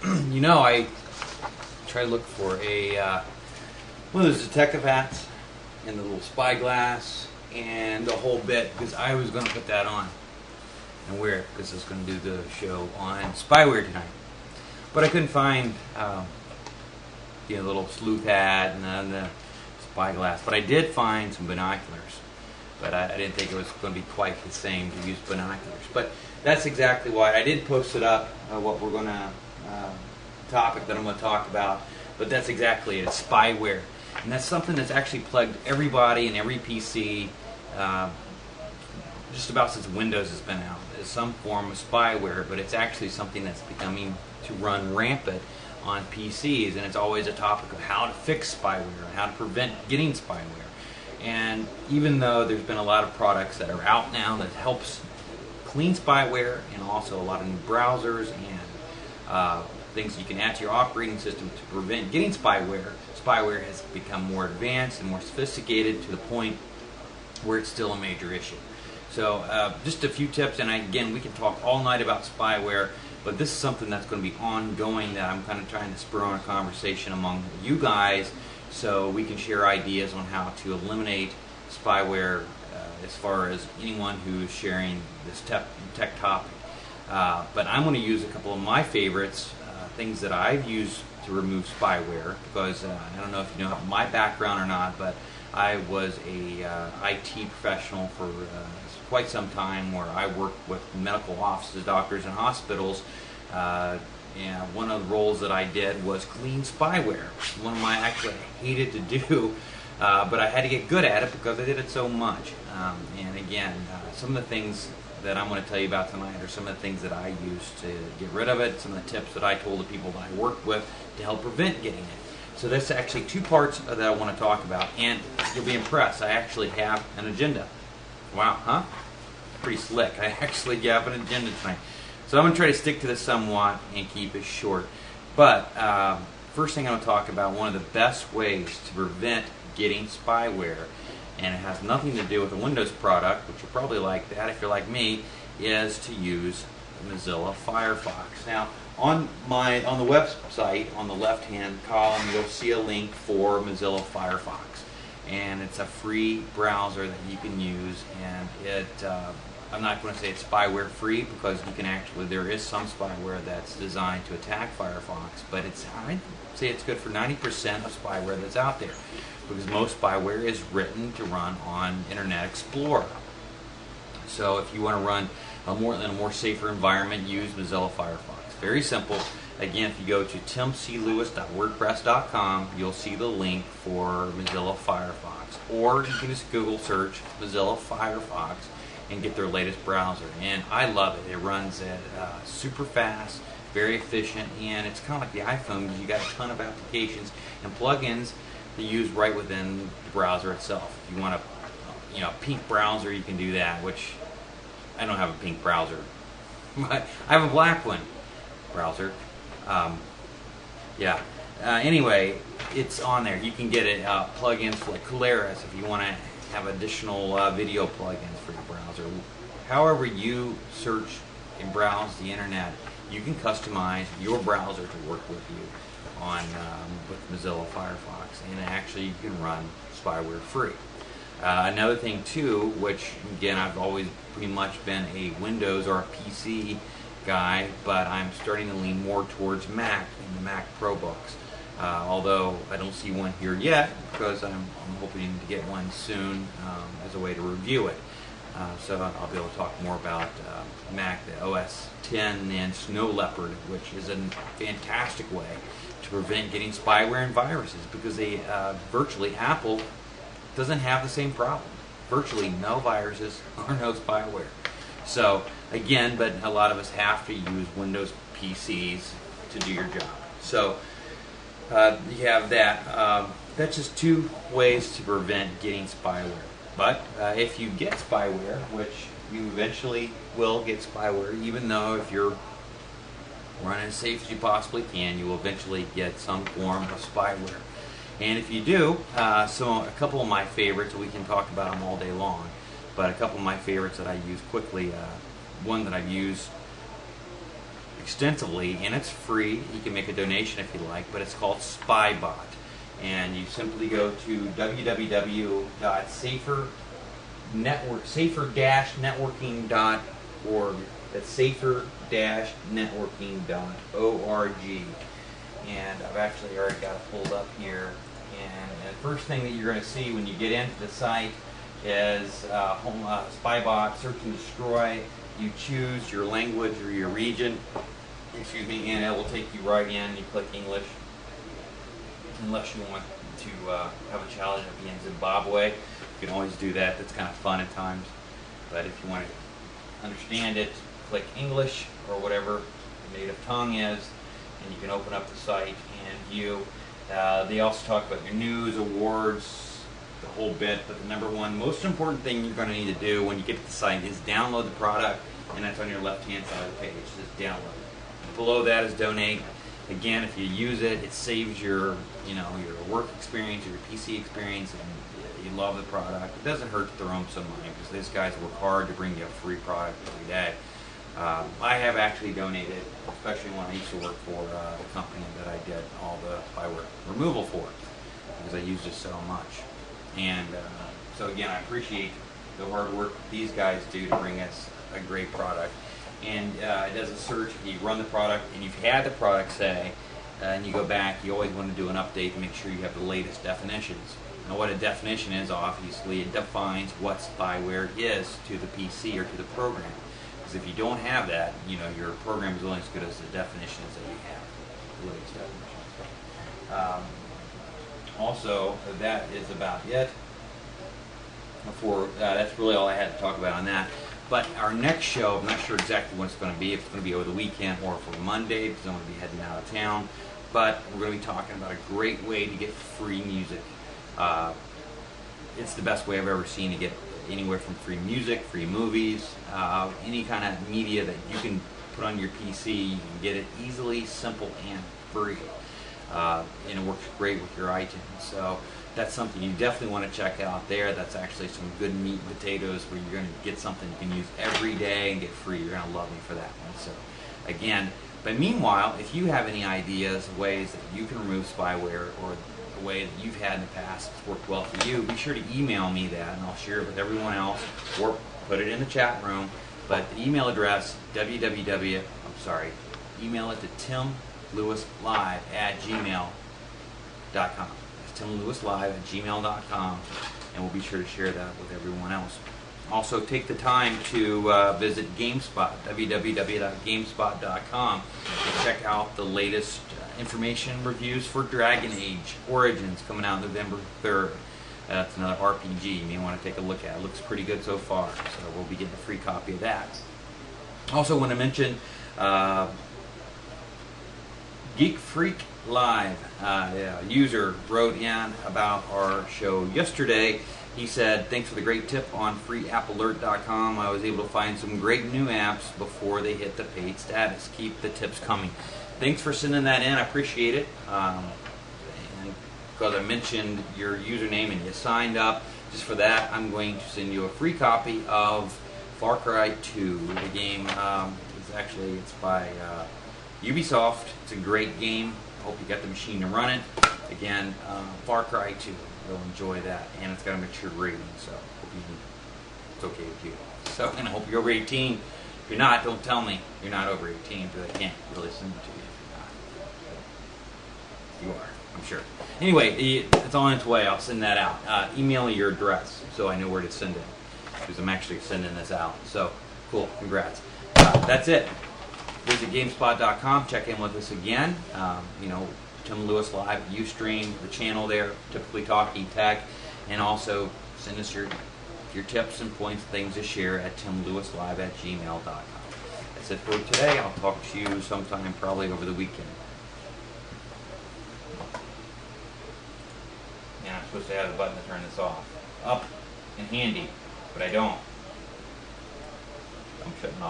You know, I try to look for one of those detective hats and the little spyglass and the whole bit, because I was going to put that on and wear it because I was going to do the show on spyware tonight. But I couldn't find the little sleuth hat and then the spyglass. But I did find some binoculars. But I didn't think it was going to be quite the same to use binoculars. But that's exactly why I did post it up, what we're going to, topic that I'm going to talk about. But that's exactly it, it's spyware. And that's something that's actually plagued everybody and every PC just about since Windows has been out. It's some form of spyware, but it's actually something that's becoming to run rampant on PCs. And it's always a topic of how to fix spyware and how to prevent getting spyware. And even though there's been a lot of products that are out now that helps clean spyware, and also a lot of new browsers and things you can add to your operating system to prevent getting spyware, spyware has become more advanced and more sophisticated to the point where it's still a major issue. So just a few tips, and again, we can talk all night about spyware, but this is something that's going to be ongoing that I'm kind of trying to spur on a conversation among you guys, so we can share ideas on how to eliminate spyware as far as anyone who is sharing this tech topic. But I'm going to use a couple of my favorites, things that I've used to remove spyware, because I don't know if you know my background or not, but I was a IT professional for quite some time, where I worked with medical offices, doctors, and hospitals. And one of the roles that I did was clean spyware. One of my, actually I hated to do, but I had to get good at it because I did it so much. And again, some of the things that I'm going to tell you about tonight are some of the things that I used to get rid of it, some of the tips that I told the people that I worked with to help prevent getting it. So that's actually two parts that I want to talk about, and you'll be impressed. I actually have an agenda. Wow, huh? Pretty slick. I actually have an agenda tonight. So I'm going to try to stick to this somewhat and keep it short. But first thing I'm going to talk about, one of the best ways to prevent getting spyware, and it has nothing to do with a Windows product, which you'll probably like that if you're like me, is to use Mozilla Firefox. Now, on the website, on the left-hand column, you'll see a link for Mozilla Firefox, and it's a free browser that you can use. And it I'm not going to say it's spyware free, because you can actually, there is some spyware that's designed to attack Firefox, but I'd say it's good for 90% of spyware that's out there, because most spyware is written to run on Internet Explorer. So if you want to run in a more safer environment, use Mozilla Firefox. Very simple. Again, if you go to timclewis.wordpress.com, you'll see the link for Mozilla Firefox, or you can just Google search Mozilla Firefox and get their latest browser. And I love it. It runs at super fast, very efficient, and it's kind of like the iPhone, because you got a ton of applications and plugins to use right within the browser itself. If you want a pink browser, you can do that, which I don't have a pink browser, but I have a black one browser. Anyway, it's on there. You can get it plugins for like Colaris if you want to have additional video plugins for your browser. However you search and browse the internet, you can customize your browser to work with you on with Mozilla Firefox, and actually you can run spyware free. Another thing too, which again, I've always pretty much been a Windows or a PC guy, but I'm starting to lean more towards Mac in the Mac ProBooks. Although I don't see one here yet, because I'm hoping to get one soon as a way to review it. So I'll be able to talk more about Mac, the OS 10, and Snow Leopard, which is a fantastic way to prevent getting spyware and viruses, because virtually Apple doesn't have the same problem. Virtually no viruses or no spyware. So again, but a lot of us have to use Windows PCs to do your job. So you have that. That's just two ways to prevent getting spyware. But if you get spyware, which you eventually will get spyware, even though if you're running as safe as you possibly can, you will eventually get some form of spyware. And if you do, a couple of my favorites, we can talk about them all day long, but a couple of my favorites that I use quickly, one that I've used extensively, and it's free. You can make a donation if you like, but it's called Spybot. And you simply go to safer-networking.org. That's safer-networking.org. And I've actually already got it pulled up here. And the first thing that you're going to see when you get into the site is Spybot Search and Destroy. You choose your language or your region, and it will take you right in. You click English, unless you want to have a challenge of being Zimbabwe. You can always do that. That's kind of fun at times. But if you want to understand it, click English or whatever the native tongue is, and you can open up the site and view. They also talk about your news, awards, the whole bit, but the number one most important thing you're going to need to do when you get to the site is download the product, and that's on your left-hand side of the page. Just download it. Below that is donate. Again, if you use it, it saves your work experience or your PC experience, and you love the product. It doesn't hurt to throw them some money, because these guys work hard to bring you a free product every day. I have actually donated, especially when I used to work for the company that I did all the spyware removal for, because I used it so much. And so again, I appreciate the hard work these guys do to bring us a great product. And it does a search. If you run the product and you've had the product, say, and you go back, you always want to do an update to make sure you have the latest definitions. Now, what a definition is, obviously, it defines what spyware is to the PC or to the program. Because if you don't have that, your program is only as good as the definitions that you have, the latest definitions. Also, that is about it. That's really all I had to talk about on that. But our next show, I'm not sure exactly when it's going to be. If it's going to be over the weekend or for Monday, because I'm going to be heading out of town. But we're going to be talking about a great way to get free music. It's the best way I've ever seen to get anywhere from free music, free movies, any kind of media that you can put on your PC. You can get it easily, simple, and free. And it works great with your iTunes. So that's something you definitely want to check out there. That's actually some good meat and potatoes where you're going to get something you can use every day and get free. You're going to love me for that one. So again, but meanwhile, if you have any ideas, ways that you can remove spyware, or a way that you've had in the past that's worked well for you, be sure to email me that, and I'll share it with everyone else, or put it in the chat room. But the email address, email it to timlewislive@gmail.com. timlewislive@gmail.com, and we'll be sure to share that with everyone else. Also, take the time to visit GameSpot, www.gamespot.com, and check out the latest information reviews for Dragon Age Origins, coming out November 3rd. That's another RPG you may want to take a look at. It looks pretty good so far, so we'll be getting a free copy of that. Also want to mention Geek Freak Live. A user wrote in about our show yesterday. He said, thanks for the great tip on freeapalert.com. I was able to find some great new apps before they hit the paid status. Keep the tips coming. Thanks for sending that in. I appreciate it. And because I mentioned your username and you signed up, just for that, I'm going to send you a free copy of Far Cry 2. The game it's by Ubisoft. It's a great game. Hope you got the machine to run it. Again, Far Cry 2. You'll enjoy that, and it's got a mature rating, so hope it's okay with you. So, and I hope you're over 18. If you're not, don't tell me you're not over 18, because I can't really send it to you if you're not. You are, I'm sure. Anyway, it's on its way. I'll send that out. Email me your address so I know where to send it, because I'm actually sending this out. So, cool. Congrats. That's it. Visit GameSpot.com. Check in with us again. Tim Lewis Live, Ustream, the channel there, typically talking tech, and also send us your tips and points, things to share at timlewislive@gmail.com. That's it for today. I'll talk to you sometime probably over the weekend. Yeah, I'm supposed to have a button to turn this off. Up and handy, but I don't. I'm shutting off.